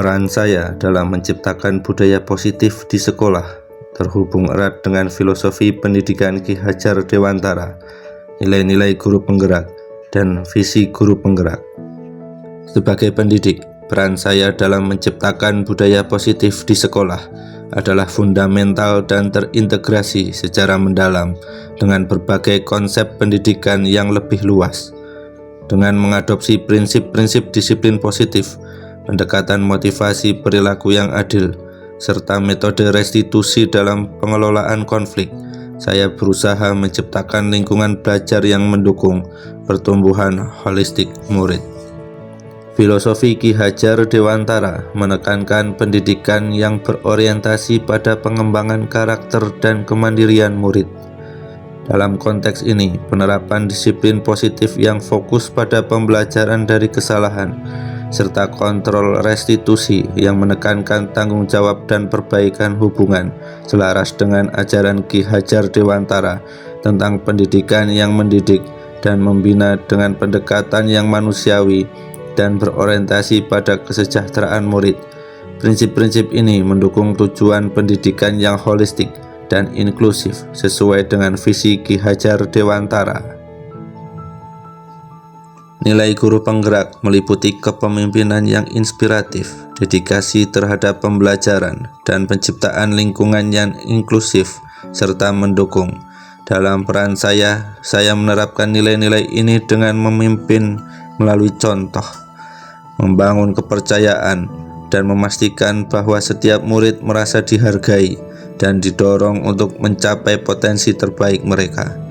Peran saya dalam menciptakan budaya positif di sekolah terhubung erat dengan filosofi pendidikan Ki Hajar Dewantara, nilai-nilai guru penggerak, dan visi guru penggerak. Sebagai pendidik, peran saya dalam menciptakan budaya positif di sekolah adalah fundamental dan terintegrasi secara mendalam dengan berbagai konsep pendidikan yang lebih luas. Dengan mengadopsi prinsip-prinsip disiplin positif, pendekatan motivasi perilaku yang adil, serta metode restitusi dalam pengelolaan konflik, saya berusaha menciptakan lingkungan belajar yang mendukung pertumbuhan holistik murid. Filosofi Ki Hajar Dewantara menekankan pendidikan yang berorientasi pada pengembangan karakter dan kemandirian murid. Dalam konteks ini, penerapan disiplin positif yang fokus pada pembelajaran dari kesalahan, serta kontrol restitusi yang menekankan tanggung jawab dan perbaikan hubungan selaras dengan ajaran Ki Hajar Dewantara tentang pendidikan yang mendidik dan membina dengan pendekatan yang manusiawi dan berorientasi pada kesejahteraan murid. Prinsip-prinsip ini mendukung tujuan pendidikan yang holistik dan inklusif sesuai dengan visi Ki Hajar Dewantara. Nilai guru penggerak meliputi kepemimpinan yang inspiratif, dedikasi terhadap pembelajaran, dan penciptaan lingkungan yang inklusif serta mendukung. Dalam peran saya menerapkan nilai-nilai ini dengan memimpin melalui contoh, membangun kepercayaan, dan memastikan bahwa setiap murid merasa dihargai dan didorong untuk mencapai potensi terbaik mereka.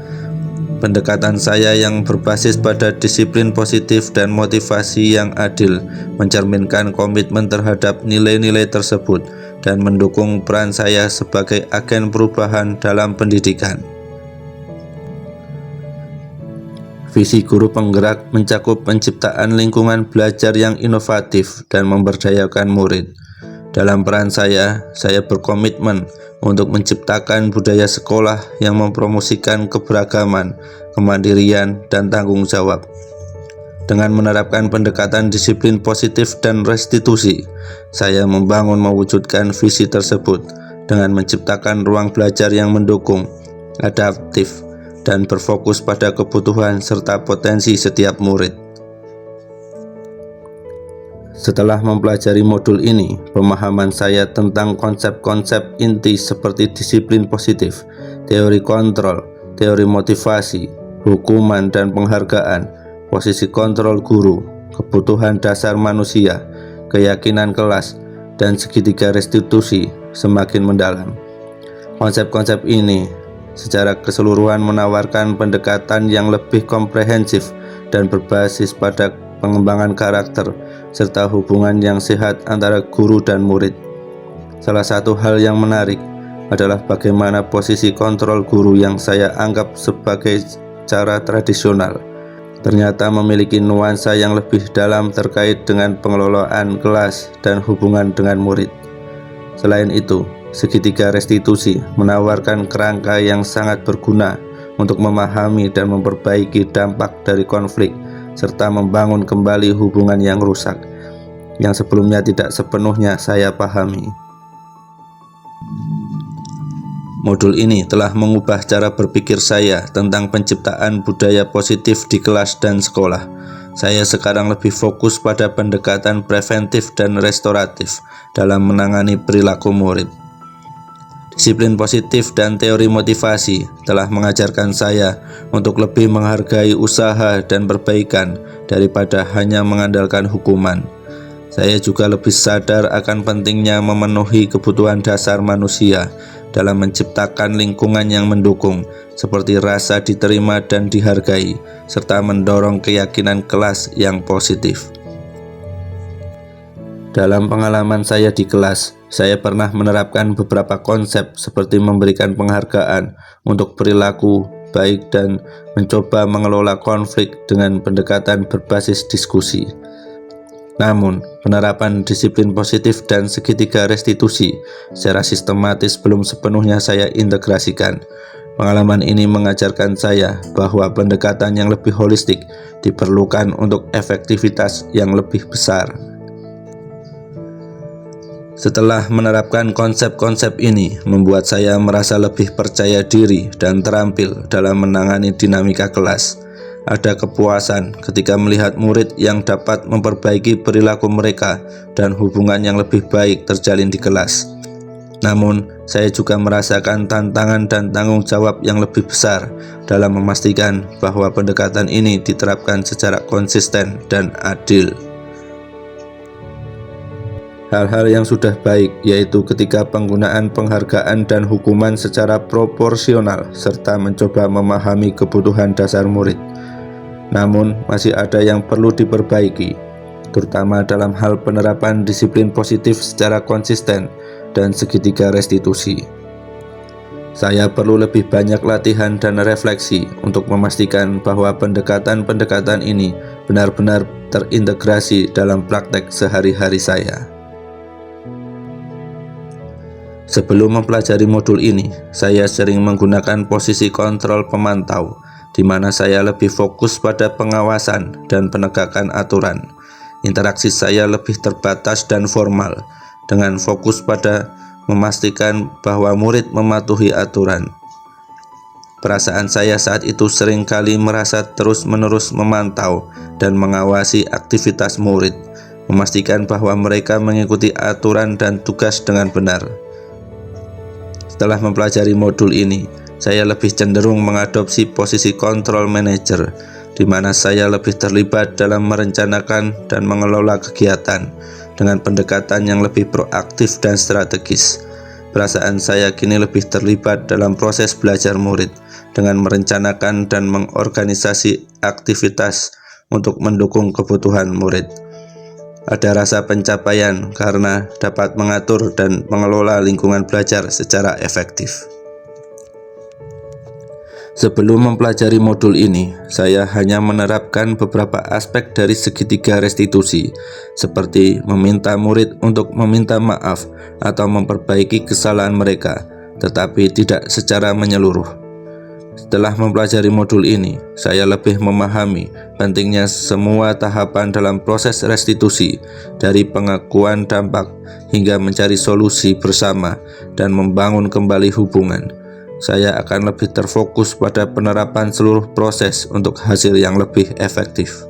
Pendekatan saya yang berbasis pada disiplin positif dan motivasi yang adil mencerminkan komitmen terhadap nilai-nilai tersebut dan mendukung peran saya sebagai agen perubahan dalam pendidikan. Visi guru penggerak mencakup penciptaan lingkungan belajar yang inovatif dan memberdayakan murid. Dalam peran saya berkomitmen untuk menciptakan budaya sekolah yang mempromosikan keberagaman, kemandirian, dan tanggung jawab. Dengan menerapkan pendekatan disiplin positif dan restitusi, saya mewujudkan visi tersebut dengan menciptakan ruang belajar yang mendukung, adaptif, dan berfokus pada kebutuhan serta potensi setiap murid. Setelah mempelajari modul ini, pemahaman saya tentang konsep-konsep inti seperti disiplin positif, teori kontrol, teori motivasi, hukuman dan penghargaan, posisi kontrol guru, kebutuhan dasar manusia, keyakinan kelas, dan segitiga restitusi semakin mendalam. Konsep-konsep ini secara keseluruhan menawarkan pendekatan yang lebih komprehensif dan berbasis pada pengembangan karakter serta hubungan yang sehat antara guru dan murid. Salah satu hal yang menarik adalah bagaimana posisi kontrol guru yang saya anggap sebagai cara tradisional ternyata memiliki nuansa yang lebih dalam terkait dengan pengelolaan kelas dan hubungan dengan murid. Selain itu, segitiga restitusi menawarkan kerangka yang sangat berguna untuk memahami dan memperbaiki dampak dari konflik serta membangun kembali hubungan yang rusak, yang sebelumnya tidak sepenuhnya saya pahami. Modul ini telah mengubah cara berpikir saya tentang penciptaan budaya positif di kelas dan sekolah. Saya sekarang lebih fokus pada pendekatan preventif dan restoratif dalam menangani perilaku murid. Disiplin positif dan teori motivasi telah mengajarkan saya untuk lebih menghargai usaha dan perbaikan daripada hanya mengandalkan hukuman. Saya juga lebih sadar akan pentingnya memenuhi kebutuhan dasar manusia dalam menciptakan lingkungan yang mendukung, seperti rasa diterima dan dihargai, serta mendorong keyakinan kelas yang positif. Dalam pengalaman saya di kelas, saya pernah menerapkan beberapa konsep seperti memberikan penghargaan untuk perilaku baik dan mencoba mengelola konflik dengan pendekatan berbasis diskusi. Namun, penerapan disiplin positif dan segitiga restitusi secara sistematis belum sepenuhnya saya integrasikan. Pengalaman ini mengajarkan saya bahwa pendekatan yang lebih holistik diperlukan untuk efektivitas yang lebih besar. Setelah menerapkan konsep-konsep ini, membuat saya merasa lebih percaya diri dan terampil dalam menangani dinamika kelas. Ada kepuasan ketika melihat murid yang dapat memperbaiki perilaku mereka dan hubungan yang lebih baik terjalin di kelas. Namun, saya juga merasakan tantangan dan tanggung jawab yang lebih besar dalam memastikan bahwa pendekatan ini diterapkan secara konsisten dan adil. Hal-hal yang sudah baik, yaitu ketika penggunaan penghargaan dan hukuman secara proporsional, serta mencoba memahami kebutuhan dasar murid. Namun, masih ada yang perlu diperbaiki, terutama dalam hal penerapan disiplin positif secara konsisten dan segitiga restitusi. Saya perlu lebih banyak latihan dan refleksi untuk memastikan bahwa pendekatan-pendekatan ini benar-benar terintegrasi dalam praktek sehari-hari saya. Sebelum mempelajari modul ini, saya sering menggunakan posisi kontrol pemantau, di mana saya lebih fokus pada pengawasan dan penegakan aturan. Interaksi saya lebih terbatas dan formal, dengan fokus pada memastikan bahwa murid mematuhi aturan. Perasaan saya saat itu seringkali merasa terus-menerus memantau dan mengawasi aktivitas murid, memastikan bahwa mereka mengikuti aturan dan tugas dengan benar. Setelah mempelajari modul ini, saya lebih cenderung mengadopsi posisi control manager, di mana saya lebih terlibat dalam merencanakan dan mengelola kegiatan dengan pendekatan yang lebih proaktif dan strategis. Perasaan saya kini lebih terlibat dalam proses belajar murid dengan merencanakan dan mengorganisasi aktivitas untuk mendukung kebutuhan murid. Ada rasa pencapaian karena dapat mengatur dan mengelola lingkungan belajar secara efektif. Sebelum mempelajari modul ini, saya hanya menerapkan beberapa aspek dari segitiga restitusi, seperti meminta murid untuk meminta maaf atau memperbaiki kesalahan mereka, tetapi tidak secara menyeluruh. Setelah mempelajari modul ini, saya lebih memahami pentingnya semua tahapan dalam proses restitusi, dari pengakuan dampak hingga mencari solusi bersama dan membangun kembali hubungan. Saya akan lebih terfokus pada penerapan seluruh proses untuk hasil yang lebih efektif.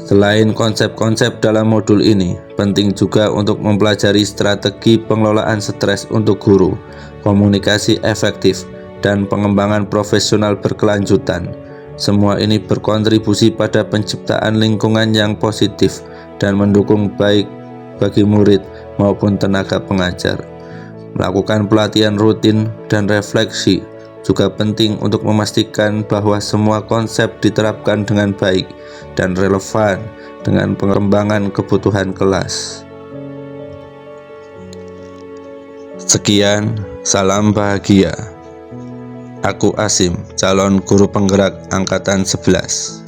Selain konsep-konsep dalam modul ini, penting juga untuk mempelajari strategi pengelolaan stres untuk guru, komunikasi efektif, dan pengembangan profesional berkelanjutan. Semua ini berkontribusi pada penciptaan lingkungan yang positif dan mendukung baik bagi murid maupun tenaga pengajar. Melakukan pelatihan rutin dan refleksi juga penting untuk memastikan bahwa semua konsep diterapkan dengan baik dan relevan dengan pengembangan kebutuhan kelas. Sekian, salam bahagia. Aku Asim, calon guru penggerak angkatan 11.